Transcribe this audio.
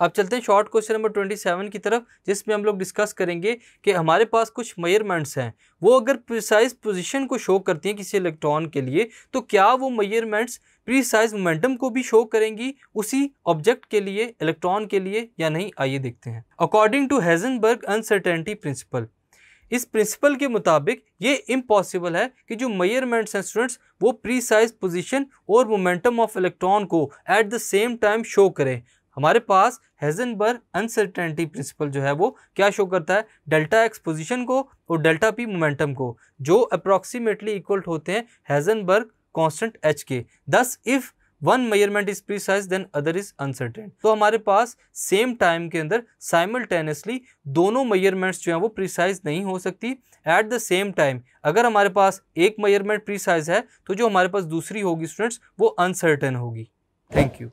अब चलते हैं शॉर्ट क्वेश्चन नंबर 27 की तरफ, जिसमें हम लोग डिस्कस करेंगे कि हमारे पास कुछ मेजरमेंट्स हैं, वो अगर प्रिसाइज पोजीशन को शो करती हैं किसी इलेक्ट्रॉन के लिए, तो क्या वो मेजरमेंट्स प्रिसाइज मोमेंटम को भी शो करेंगी उसी ऑब्जेक्ट के लिए, इलेक्ट्रॉन के लिए, या नहीं? आइए देखते हैं। According to Heisenberg uncertainty principle, इस प्रिंसिपल के मुताबिक ये इम्पॉसिबल है कि जो मेजरमेंट्स हैं स्टूडेंट्स, वो प्रीसाइज पोजीशन और मोमेंटम ऑफ इलेक्ट्रॉन को at the same time show करें। हमारे पास हेजनबर्ग अनसर्टेनिटी प्रिंसिपल जो है वो क्या शो करता है? डेल्टा एक्स पोजीशन को और डेल्टा पी मोमेंटम को, जो अप्रॉक्सीमेटली इक्वल होते हैं हेजनबर्ग कांस्टेंट एच के। Thus if one measurement is precise then other is uncertain. तो हमारे पास सेम टाइम के अंदर साइमल्टेनियसली दोनों मेजरमेंट्स जो हैं वो प्रीसाइज नहीं हो सकती। एट द सेम टाइम अगर हमारे पास एक मेजरमेंट प्रीसाइज है तो जो हमारे पास दूसरी होगी स्टूडेंट्स वो अनसर्टेन होगी। Thank you.